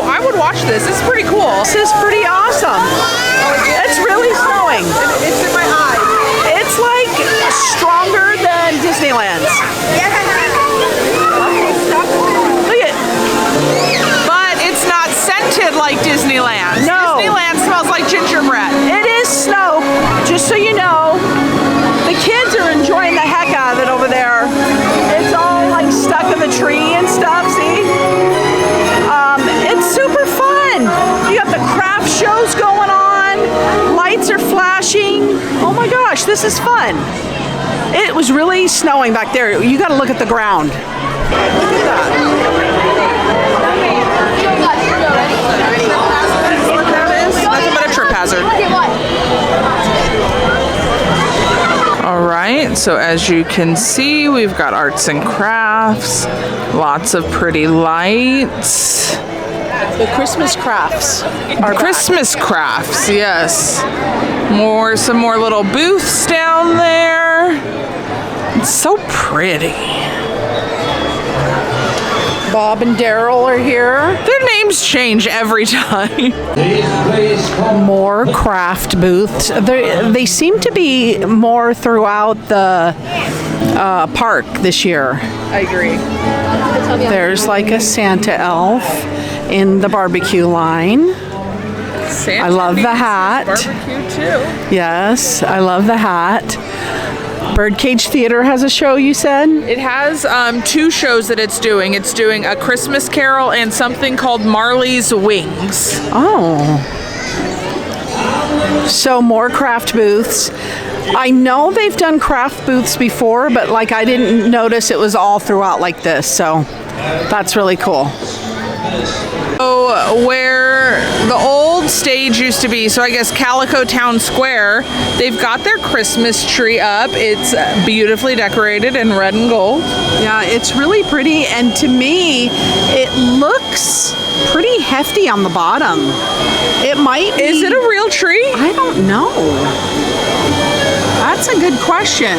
I would watch this. It's pretty cool. This is pretty awesome. It's really snowing. It's in my eye. It's like stronger than Disneyland's. Look at. But it's not scented like Disneyland. No. Disneyland smells like gingerbread. It is snow, just so you know. The kids are enjoying the heck out of it over there. It's all like stuck in the tree and stuff, see? It's super fun. You got the craft shows going on. Lights are flashing. Oh my gosh, this is fun. It was really snowing back there. You got to look at the ground. Look at that. Nothing but a trip hazard. All right, so as you can see, we've got arts and crafts, lots of pretty lights. The Christmas crafts are Christmas crafts, yes. Some more little booths down there. It's so pretty. Bob and Daryl are here. Their names change every time. More craft booths. They seem to be more throughout the park this year. I agree. There's like a Santa elf in the barbecue line. Santa I love the hat. Barbecue too. Yes, I love the hat. Birdcage Theater has a show, you said? It has 2 shows that it's doing. It's doing A Christmas Carol and something called Marley's Wings. Oh. So more craft booths. I know they've done craft booths before, but like I didn't notice it was all throughout like this. So that's really cool. So where the old stage used to be, so I guess Calico Town Square, they've got their Christmas tree up. It's beautifully decorated in red and gold. Yeah, it's really pretty, and to me, it looks pretty hefty on the bottom. It might be... Is it a real tree? I don't know. That's a good question.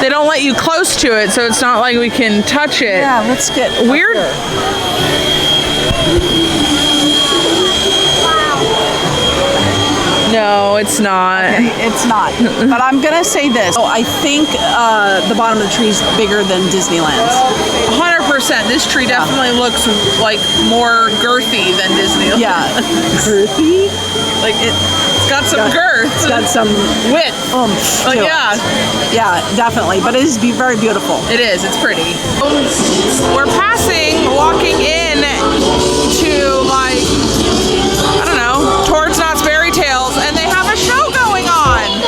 They don't let you close to it, so it's not like we can touch it. Yeah, let's get... Weird. No, it's not. Okay, it's not. But I'm going to say this. I think the bottom of the tree is bigger than Disneyland's. 100%. This tree definitely looks like more girthy than Disneyland. Yeah. Girthy? Like it's got some girth. It's got some width. Like, yeah. Yeah, definitely. But it is very beautiful. It is. It's pretty. We're walking in to like, I don't know, towards Knott's Berry Tales, and they have a show going on.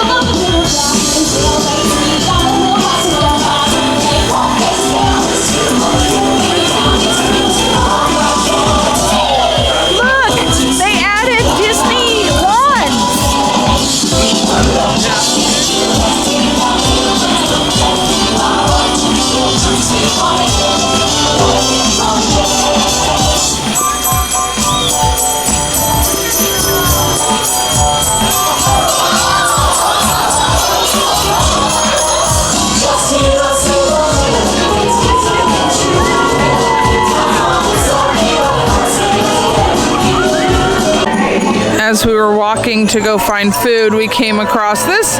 Look, they added Disney wands. As we were walking to go find food, we came across this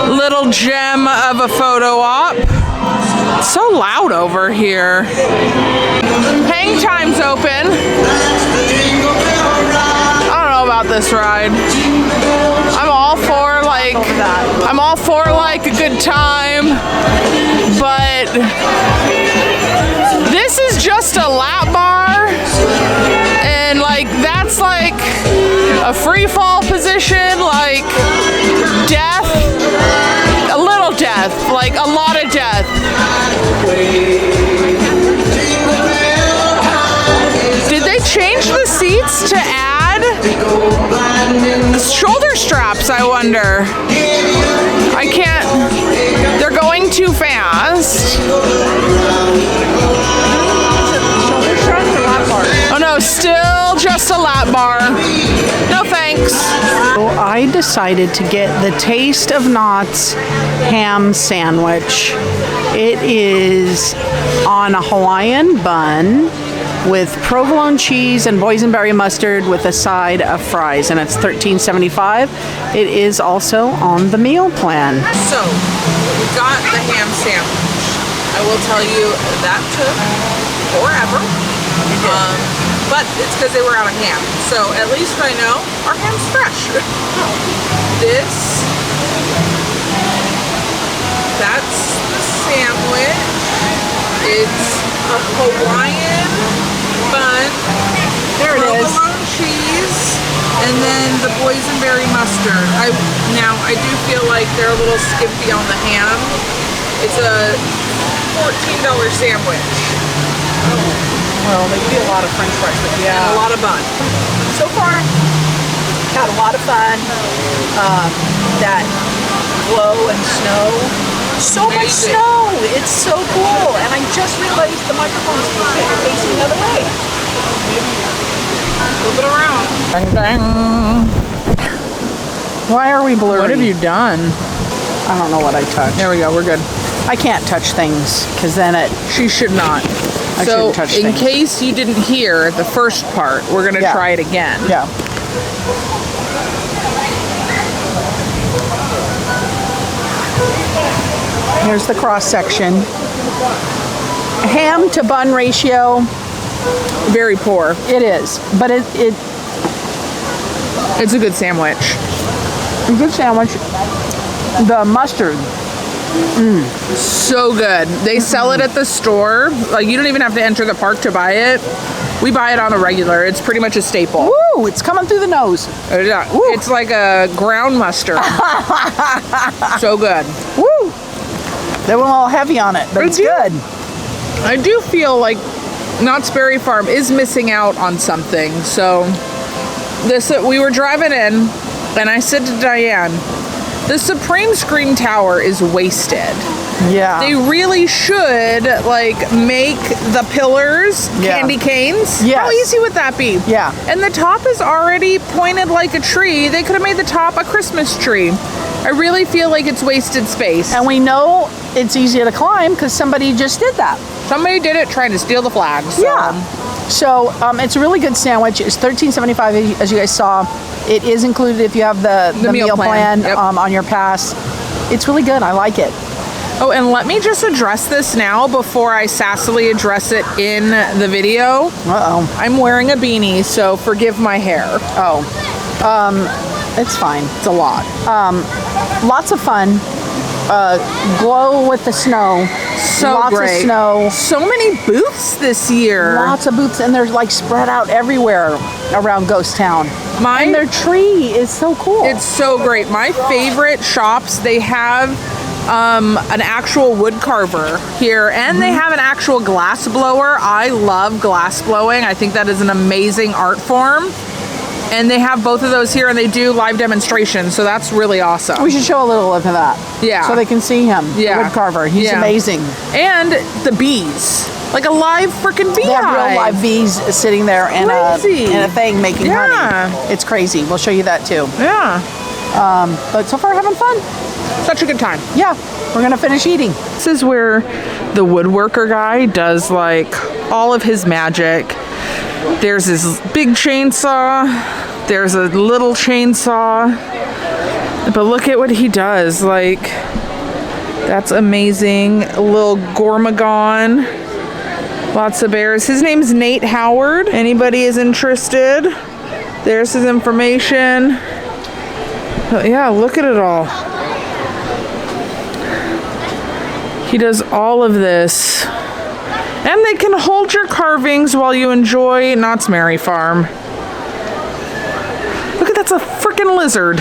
little gem of a photo op. It's so loud over here. Hang Time's open. I don't know about this ride. I'm all for like a good time, but this is just a lap bar, and like that's like a free fall position, like death, a little death, like a lot of death. Did they change the seats to add shoulder straps, I wonder? I can't, they're going too fast. Oh no, still just a lap bar. No thanks. So I decided to get the Taste of Knott's ham sandwich. It is on a Hawaiian bun with provolone cheese and boysenberry mustard with a side of fries, and it's $13.75. It is also on the meal plan. So, we got the ham sandwich. I will tell you that took forever. But it's because they were out of ham. So at least I know our ham's fresh. That's the sandwich. It's a Hawaiian bun. There it is. Provolone cheese. And then the boysenberry mustard. Now I do feel like they're a little skimpy on the ham. It's a $14 sandwich. Well, they do a lot of french fries, but And a lot of bun. so far, had a lot of fun. That glow and snow. So much Amazing. snow. It's so cool. And I just realized the microphone's facing the other way. Move it around. Bang, bang. Why are we blurry? What have you done? I don't know what I touched. There we go. We're good. I can't touch things because then it. She should not. I So, shouldn't touch in things. case you didn't hear the first part, we're going to try it again. Yeah. Here's the cross section. Ham to bun ratio, Very poor. it is, but It's a good sandwich. a good sandwich. The mustard, So good. They sell it at the store. Like, you don't even have to enter the park to buy it. We buy it on a regular. It's pretty much a staple. woo! It's coming through the nose. It's like a ground mustard. So good. Woo! They went all heavy on it, but it's good. I do feel like Knott's Berry Farm is missing out on something. So we were driving in, and I said to Diane, the Supreme Screen Tower is wasted. Yeah. They really should make the pillars candy canes. Yes. How easy would that be? Yeah. And the top is already pointed like a tree. They could have made the top a Christmas tree. I really feel like it's wasted space. And we know it's easier to climb because somebody just did that. Somebody did it trying to steal the flag. So. Yeah. So it's a really good sandwich. It's $13.75 as you guys saw. It is included if you have the meal plan Yep. on your pass. It's really good. I like it. Oh, and let me just address this now before I sassily address it in the video. Uh-oh. I'm wearing a beanie, so forgive my hair. Oh. It's fine. It's a lot. Lots of fun. Glow with the snow. So Lots great. of snow. So many booths this year. Lots of booths, and they're spread out everywhere around Ghost Town. And their tree is so cool. It's so great. My favorite shops, they have an actual wood carver here, and they have an actual glass blower. I love glass blowing. I think that is an amazing art form. And they have both of those here, and they do live demonstrations, so that's really awesome. We should show a little of that. Yeah. So they can see him. Yeah. The wood carver. He's amazing. And the bees. Like a live freaking bee They have hive. real live bees sitting there in a thing making Yeah. honey. It's crazy. We'll show you that too. Yeah. But so far having fun. Such a good time. Yeah. We're going to finish eating. This is where the woodworker guy does all of his magic. There's this big chainsaw. There's a little chainsaw. But look at what he does. That's amazing. A little gormagon. Lots of bears. His name's Nate Howard. Anybody is interested? There's his information. But yeah, look at it all. He does all of this. And they can hold your carvings while you enjoy Knott's Berry Farm. Look at that's a freaking lizard.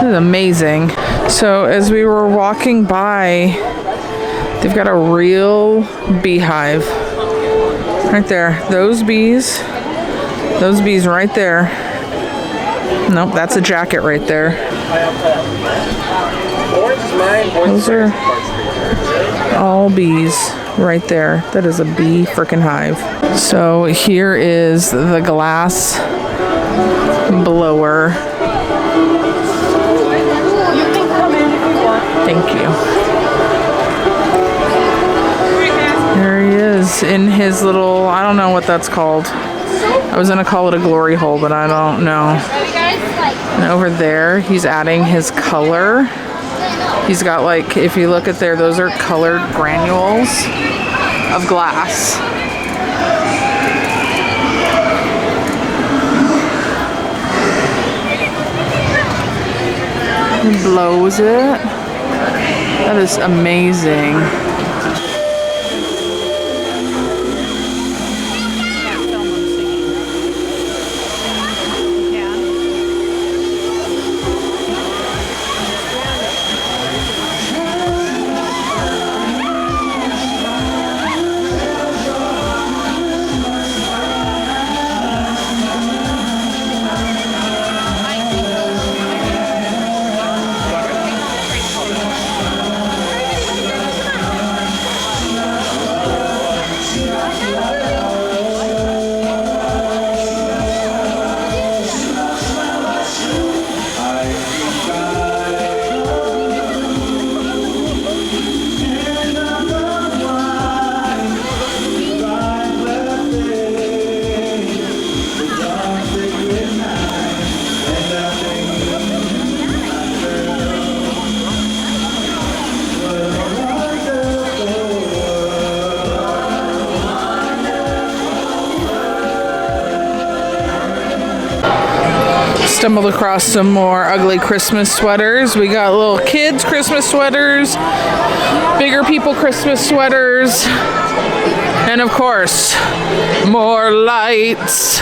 This is amazing. So as we were walking by, they've got a real beehive. Right there. Those bees right there. Nope, that's a jacket right there. Those are all bees right there. That is a bee frickin' hive. So here is the glass blower. You can come in if you want. Thank you. There he is. He's in his little, I don't know what that's called. I was gonna call it a glory hole, but I don't know. And over there, he's adding his color. He's got like, if you look at there, those are colored granules of glass. He blows it. That is amazing. Stumbled across some more ugly Christmas sweaters. We got little kids Christmas sweaters, bigger people Christmas sweaters, and of course, more lights.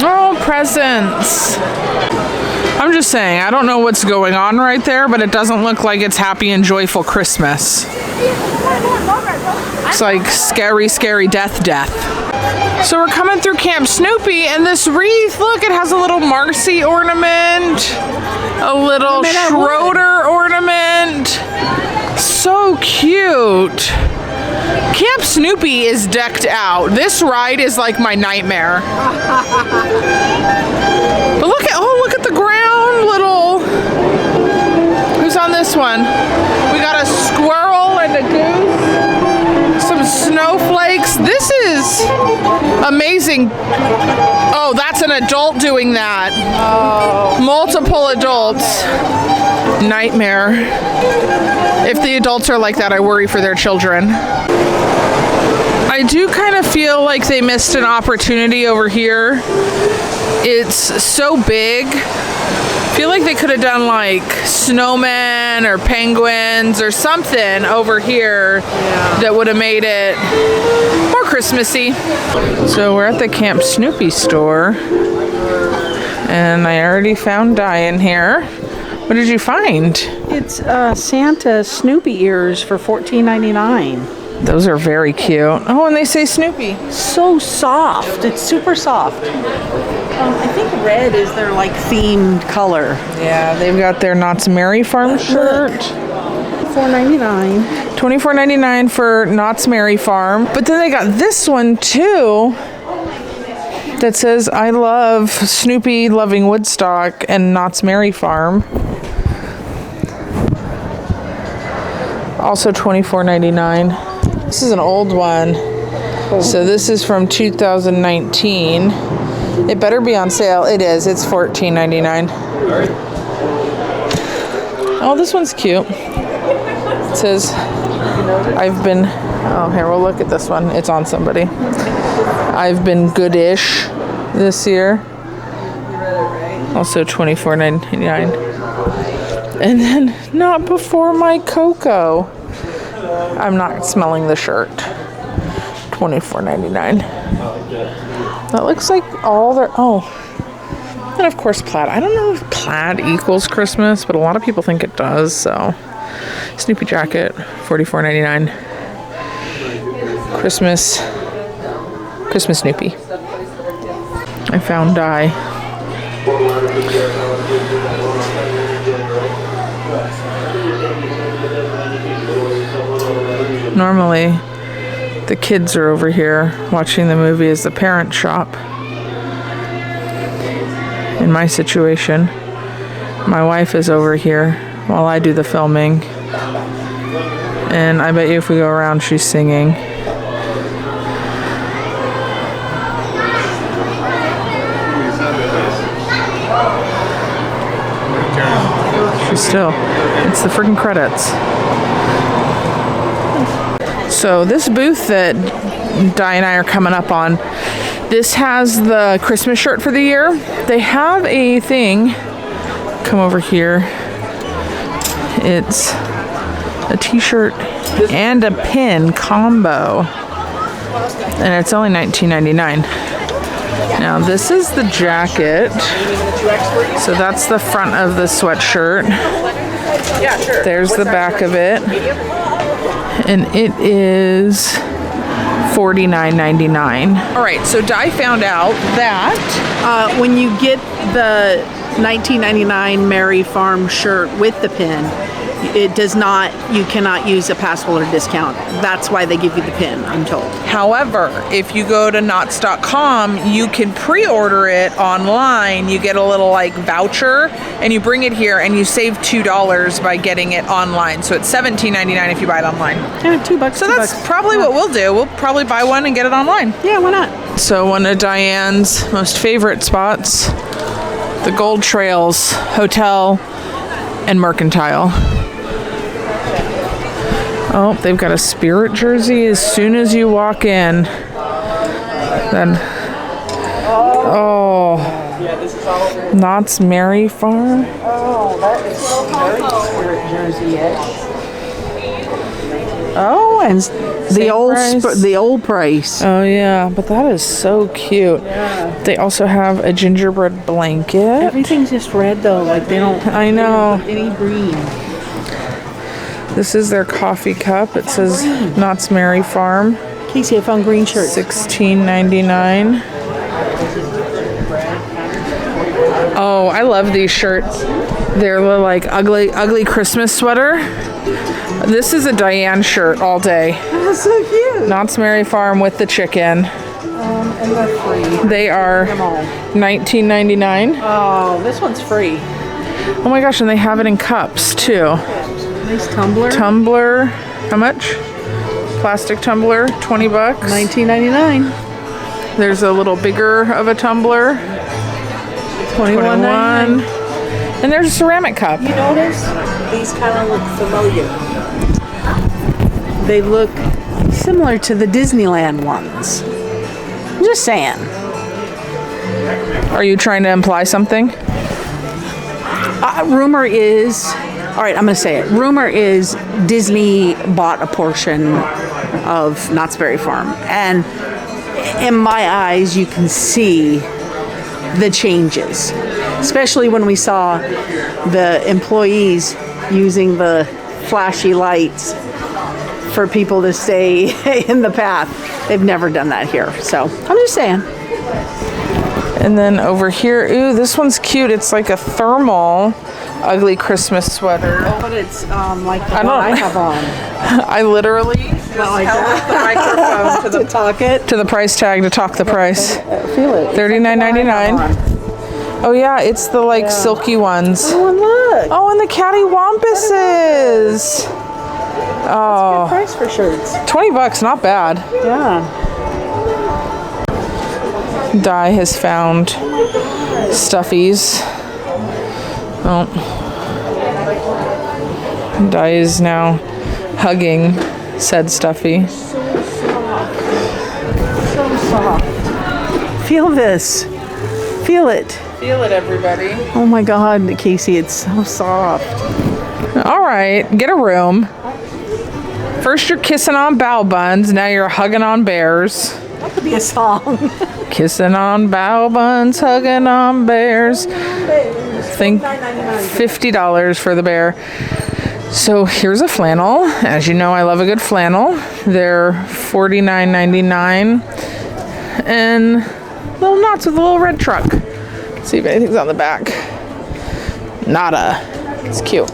Oh, presents. I'm just saying, I don't know what's going on right there, but it doesn't look like it's happy and joyful Christmas. It's like scary, scary death. So we're coming through Camp Snoopy, and this wreath, look, it has a little Marcy ornament, a little Schroeder ornament. So cute. Camp Snoopy is decked out. This ride is like my nightmare. But look at the ground, little. Who's on this one? We got a squirrel and a goose. Some snowflakes. This is amazing. Oh, that's an adult doing that. Oh. Multiple adults. Nightmare. If the adults are like that, I worry for their children. I do kind of feel like they missed an opportunity over here. It's so big. I feel like they could have done like snowmen or penguins or something over here that would have made it more Christmassy. So we're at the Camp Snoopy store, and I already found Diane here. What did you find? It's Santa Snoopy ears for $14.99. Those are very cute. Oh, and they say Snoopy. So soft. It's super soft. I think red is their like themed color. Yeah, they've got their Knott's Merry Farm shirt. $24.99. $24.99 for Knott's Merry Farm. But then they got this one too that says, I love Snoopy loving Woodstock and Knott's Merry Farm. Also $24.99. This is an old one. So this is from 2019. It better be on sale. It is. It's $14.99. Oh, this one's cute. It says, I've been... Oh, here, we'll look at this one. It's on somebody. I've been goodish this year. Also $24.99. And then not before my cocoa. I'm not smelling the shirt. $24.99. That looks like all their... Oh. And of course plaid. I don't know if plaid equals Christmas, but a lot of people think it does, so. Snoopy jacket, $44.99. Christmas Snoopy. I found dye. Normally, the kids are over here watching the movie as the parents shop. In my situation, my wife is over here while I do the filming. And I bet you if we go around, she's singing. Still, it's the freaking credits. So this booth that Di and I are coming up on, this has the Christmas shirt for the year. They have a thing, come over here, it's a t-shirt and a pin combo, and it's only $19.99. Now this is the jacket, so that's the front of the sweatshirt. There's the back of it, and it is $49.99. All right, so Di found out that when you get the $19.99 Mary Farm shirt with the pin, it does not, you cannot use a pass holder discount. That's why they give you the pin, I'm told. however, if you go to knots.com, you can pre-order it online. You get a little like voucher and you bring it here and you save $2 by getting it online. So it's $17.99 if you buy it online. Yeah, $2. So that's probably what we'll do. We'll probably buy one and get it online. Yeah, why not? So one of Diane's most favorite spots, the Gold Trails Hotel and Mercantile. Oh, they've got a Spirit jersey as soon as you walk in. Then, oh, Knott's Merry Farm. Oh, that is very Spirit jersey-ish. Oh, and the old price. Oh yeah, but that is so cute. Yeah. They also have a gingerbread blanket. Everything's just red though, like they don't. I know. Any green. This is their coffee cup. It says Knott's Merry Farm. Casey, I found green shirts. $16.99. Oh, I love these shirts. They're like ugly Christmas sweater. This is a Diane shirt all day. That's so cute. Knott's Merry Farm with the chicken. And they're free. They are $19.99. Oh, this one's free. Oh my gosh, and they have it in cups too. Nice tumbler. Tumbler, how much? Plastic tumbler, $20. $19.99. There's a little bigger of a tumbler. $21. And there's a ceramic cup. You notice these kind of look familiar. They look similar to the Disneyland ones. I'm just saying. Are you trying to imply something? Rumor is, all right, I'm going to say it. Rumor is Disney bought a portion of Knott's Berry Farm. And in my eyes, you can see the changes. Especially when we saw the employees using the flashy lights for people to stay in the path. They've never done that here. So I'm just saying. And then over here, ooh, this one's cute. It's like a thermal ugly Christmas sweater. Oh, but it's like the one I have on. I literally held up the microphone to the price tag to talk the price. Feel it. $39.99. Oh yeah, it's the like silky ones. Oh, and look. Oh, and the cattywampuses. Oh, That's a good price for shirts. $20, not bad. Yeah. Di has found stuffies. Oh. Di is now hugging said stuffy. So soft. Feel this. Feel it. Feel it, everybody. Oh my God, Casey, it's so soft. All right, get a room. First you're kissing on bow buns, now you're hugging on bears. That could be a song. Kissing on bow buns, hugging on bears. Think $50 for the bear. So here's a flannel. As you know, I love a good flannel. They're $49.99. And little knots with a little red truck. Let's see if anything's on the back. Nada. It's cute.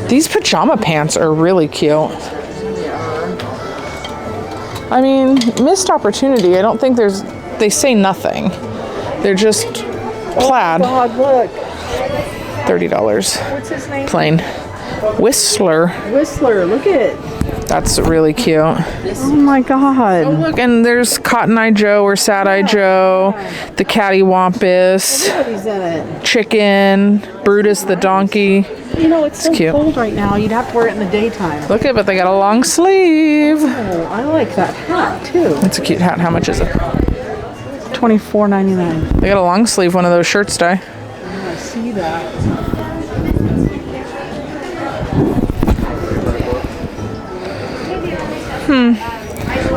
These pajama pants are really cute. I mean, missed opportunity. I don't think they say nothing. They're just plaid. Oh God, look. $30. What's his name? Plain. Whistler. Whistler, look at it. That's really cute. Oh my God. Look, and there's Cotton Eye Joe or Sad Eye Joe, the Cattywampus, Everybody's in it. Chicken, Brutus the donkey. You know, it's so cute. cold right now. You'd have to wear it in the daytime. Look at it, but they got a long sleeve. Oh, I like that hat too. It's a cute hat. How much is it? $24.99. They got a long sleeve one of those shirts, Di. I see that.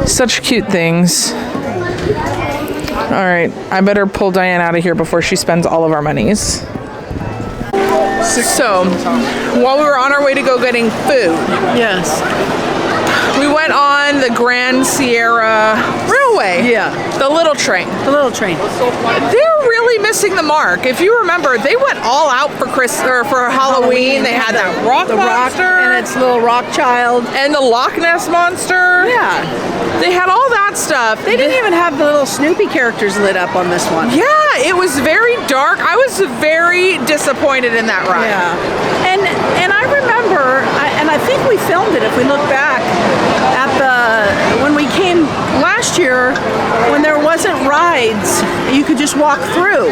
Such cute things. All right, I better pull Diane out of here before she spends all of our monies. So, while we were on our way to go getting food, Yes. we went on the Grand Sierra Railway. Yeah. The little train. The little train. They're really missing the mark. If you remember, they went all out for for Halloween. They had that rock The rock monster and its little rock child. and the Loch Ness monster. Yeah. They had all that stuff. They didn't even have the little Snoopy characters lit up on this one. Yeah, it was very dark. I was very disappointed in that ride. Yeah. And I remember, and I think we filmed it if we look back at when we came last year when there wasn't rides, you could just walk through.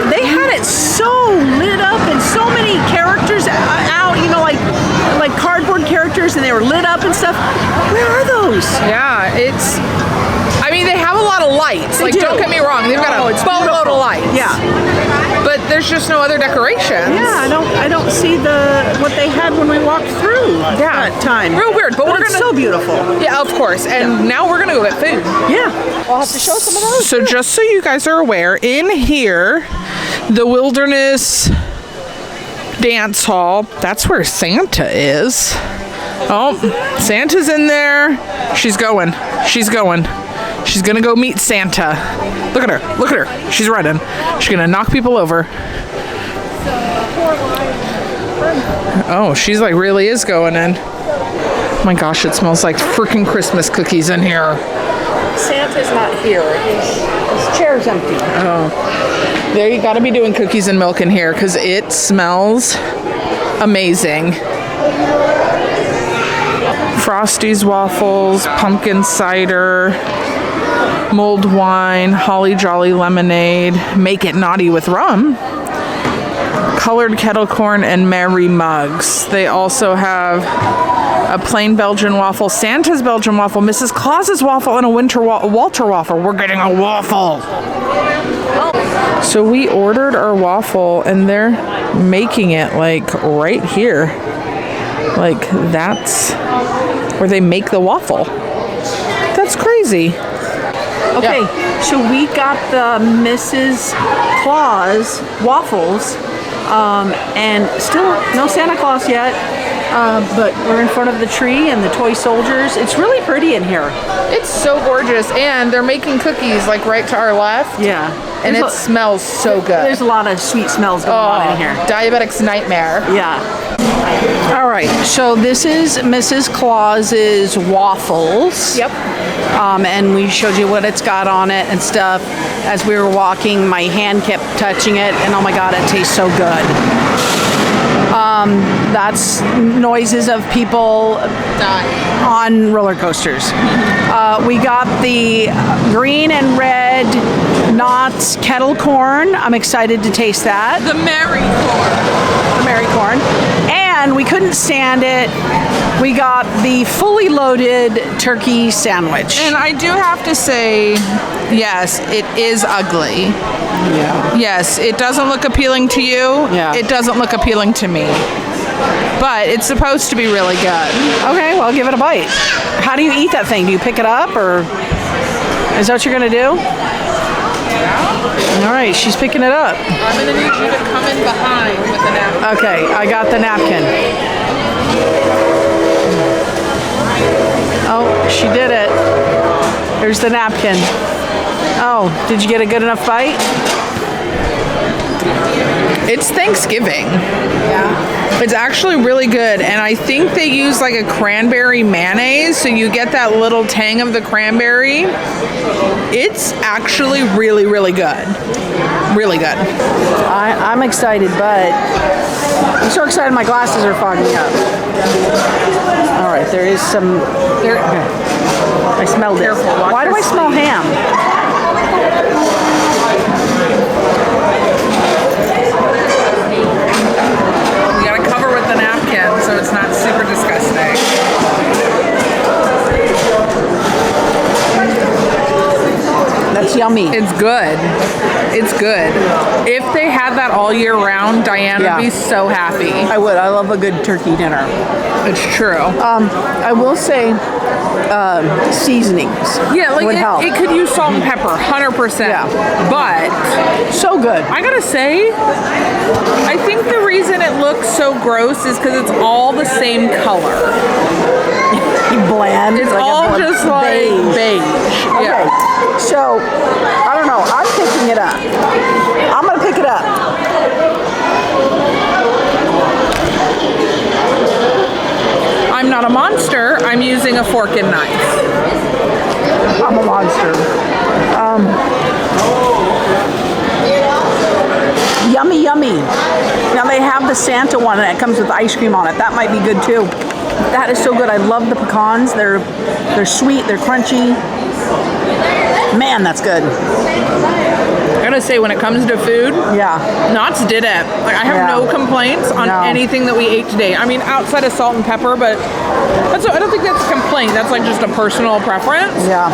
They had it so lit up and so many characters out, you know, like cardboard characters, and they were lit up and stuff. Where are those? Yeah, I mean, they have a lot of lights. They Like, do. don't get me wrong, they've got a boatload of lights. Yeah. But there's just no other decorations. Yeah, I don't see what they had when we walked through that time. Real weird, but we're it's gonna. so beautiful. Yeah, of course. And now we're gonna go get food. Yeah. I'll have to show some of those. So just so you guys are aware, in here, the Wilderness Dance Hall, that's where Santa is. Oh, Santa's in there. She's going. She's going. She's gonna go meet Santa. Look at her. Look at her. She's running. She's gonna knock people over. Oh, she's like really is going in. Oh my gosh, it smells like freaking Christmas cookies in here. Santa's not here. His chair's empty. There, you gotta be doing cookies and milk in here because it smells amazing. Frosties, waffles, pumpkin cider, mulled wine, holly jolly lemonade, make it naughty with rum, colored kettle corn, and Mary mugs. They also have a plain Belgian waffle, Santa's Belgian waffle, Mrs. Claus's waffle, and a Walter waffle. We're getting a waffle. So we ordered our waffle and they're making it like right here. Like that's where they make the waffle. That's crazy. Okay, so we got the Mrs. Claus waffles, and still no Santa Claus yet. But we're in front of the tree and the toy soldiers. It's really pretty in here. It's so gorgeous, and they're making cookies like right to our left. Yeah. And it smells so good. There's a lot of sweet smells going on in here. Diabetic's nightmare. Yeah. All right, so this is Mrs. Claus's waffles. Yep. And we showed you what it's got on it and stuff. As we were walking, my hand kept touching it, and oh my God, it tastes so good. That's noises of people on roller coasters. We got the green and red Knott's kettle corn. I'm excited to taste that. The Mary corn. The Mary corn. And we couldn't stand it. We got the fully loaded turkey sandwich. And I do have to say, yes, it is ugly. Yeah. Yes, it doesn't look appealing to you. Yeah. It doesn't look appealing to me. But it's supposed to be really good. Okay, well, give it a bite. How do you eat that thing? Do you pick it up, or is that what you're gonna do? All right, she's picking it up. I'm gonna need you to come in behind with a napkin. Okay, I got the napkin. Oh, she did it. There's the napkin. Oh, did you get a good enough bite? It's Thanksgiving. Yeah. It's actually really good, and I think they use like a cranberry mayonnaise, so you get that little tang of the cranberry. It's actually really, really good. Really good. I'm excited, but I'm so excited my glasses are fogging up. All right, there is some. There. Okay. I smelled it. Why do I smell ham? You gotta cover with the napkin so it's not super disgusting. That's yummy. It's good. It's good. If they had that all year round, Diane would be so happy. I would. I love a good turkey dinner. It's true. I will say seasonings. Yeah, like would help. it could use salt and pepper, 100%. Yeah. But So good. I gotta say, I think the reason it looks so gross is because it's all the same color. Bland. It's like all just like beige. Okay. Yeah. So, I don't know. I'm picking it up. I'm going to pick it up. I'm not a monster. I'm using a fork and knife. I'm a monster. Yummy, yummy. Now they have the Santa one and it comes with ice cream on it. That might be good too. That is so good. I love the pecans. They're sweet. They're crunchy. Man, that's good. I gotta say, when it comes to food, Knott's did it. Like, I have no complaints on anything that we ate today. I mean, outside of salt and pepper, but I don't think that's a complaint. That's like just a personal preference. Yeah.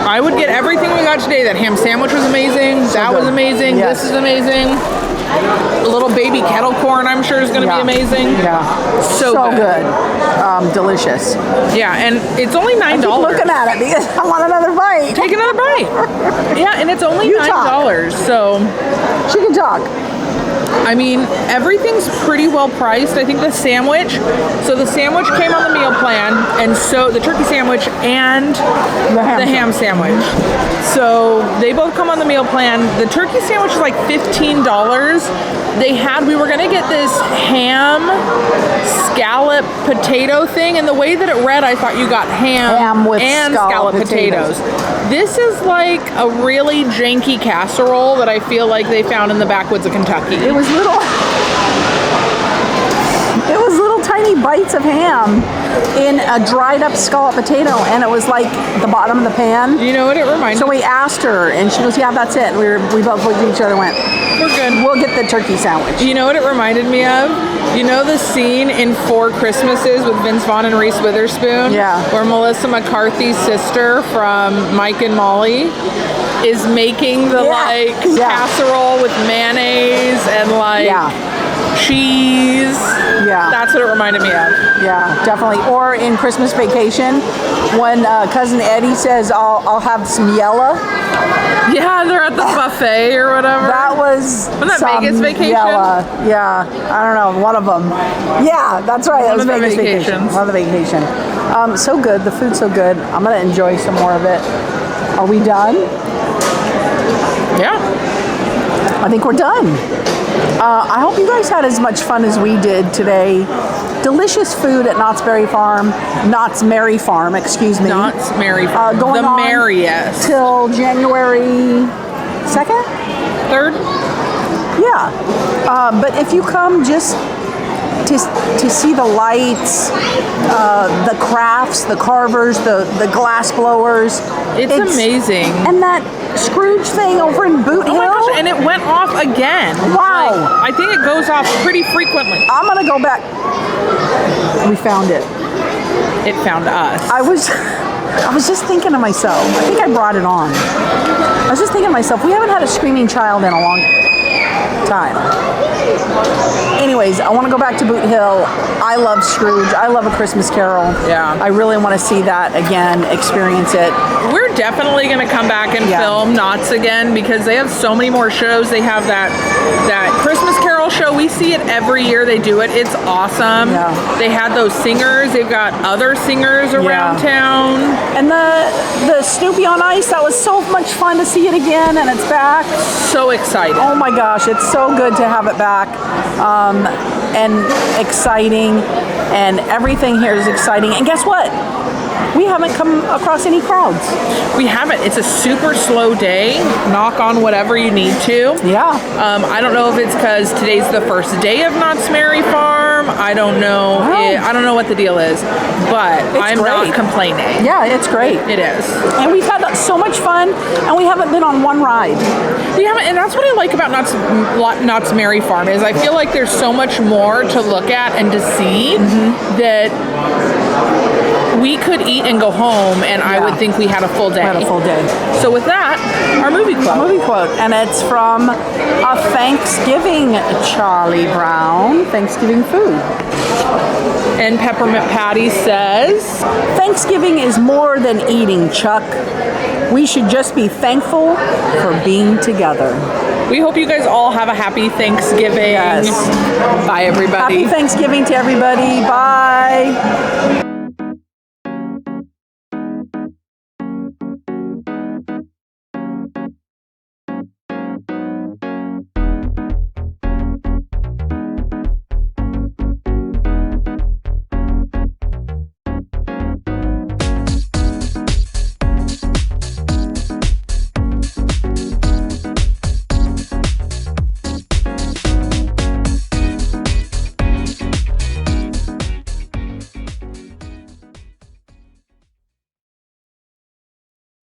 I would get everything we got today. That ham sandwich was amazing. That was amazing. Yes. This is amazing. A little baby kettle corn, I'm sure, is going to be amazing. Yeah. So good. Delicious. Yeah, and it's only $9. I keep looking at it because I want another bite. Take another bite. Yeah, and it's only $9. So she can talk. I mean, everything's pretty well priced. I think the sandwich, so the sandwich came on the meal plan, and so the turkey sandwich and the ham sandwich. So they both come on the meal plan. The turkey sandwich is like $15. We were gonna get this ham scallop potato thing, and the way that it read, I thought you got ham with and scallop potatoes. This is like a really janky casserole that I feel like they found in the backwoods of Kentucky. It was little tiny bites of ham in a dried up scallop potato, and it was like the bottom of the pan. You know what it reminded me? So we asked her, and she goes, "Yeah, that's it." We both looked at each other and went, "We're good. We'll get the turkey sandwich." You know what it reminded me of? You know the scene in Four Christmases with Vince Vaughn and Reese Witherspoon? Yeah. Where Melissa McCarthy's sister from Mike and Molly is making the casserole with mayonnaise and cheese. Yeah. That's what it reminded me of. Yeah, definitely. Or in Christmas Vacation, when Cousin Eddie says, I'll have some yella. Yeah, they're at the buffet or whatever. That was Wasn't that Vegas Vacation? Yella. Yeah, I don't know, one of them. Yeah, that's right. One It was of the Vegas Vacation. vacations. One of the vacation. So good. The food's so good. I'm going to enjoy some more of it. Are we done? Yeah. I think we're done. I hope you guys had as much fun as we did today. Delicious food at Knott's Berry Farm. Knott's Merry Farm, excuse me. Knott's Merry Farm. Going the on merriest. Till January 2nd? 3rd? Yeah. But if you come just to see the lights, the crafts, the carvers, the glass blowers. It's amazing. And that Scrooge thing over in Boot Hill. Oh my gosh, and it went off again. Wow. I think it goes off pretty frequently. I'm going to go back. We found it. It found us. I was just thinking to myself, I think I brought it on. I was just thinking to myself, we haven't had a screaming child in a long time. Anyways, I want to go back to Boot Hill. I love Scrooge. I love A Christmas Carol. Yeah. I really want to see that again, experience it. We're definitely going to come back and film Knott's again because they have so many more shows. They have that Christmas Carol show. We see it every year. They do it. It's awesome. Yeah. They had those singers. They've got other singers around town. And the Snoopy on Ice, that was so much fun to see it again, and it's back. So excited. Oh my gosh, it's so good to have it back. And exciting, and everything here is exciting. And guess what? we haven't come across any crowds. We haven't. It's a super slow day. Knock on whatever you need to. Yeah. I don't know if it's because today's the first day of Knott's Merry Farm. I don't know. I don't know what the deal is, but I'm not complaining. Yeah, it's great. It is. And we've had so much fun, and we haven't been on one ride. We haven't, and that's what I like about Knott's Merry Farm is I feel like there's so much more to look at and to see that we could eat and go home, and I would think we had a full day. We had a full day. So with that, our movie quote. And it's from a Thanksgiving Charlie Brown, Thanksgiving food. And Peppermint Patty says, Thanksgiving is more than eating, Chuck. We should just be thankful for being together. We hope you guys all have a happy Thanksgiving. Yes. Bye, everybody. Happy Thanksgiving to everybody. Bye.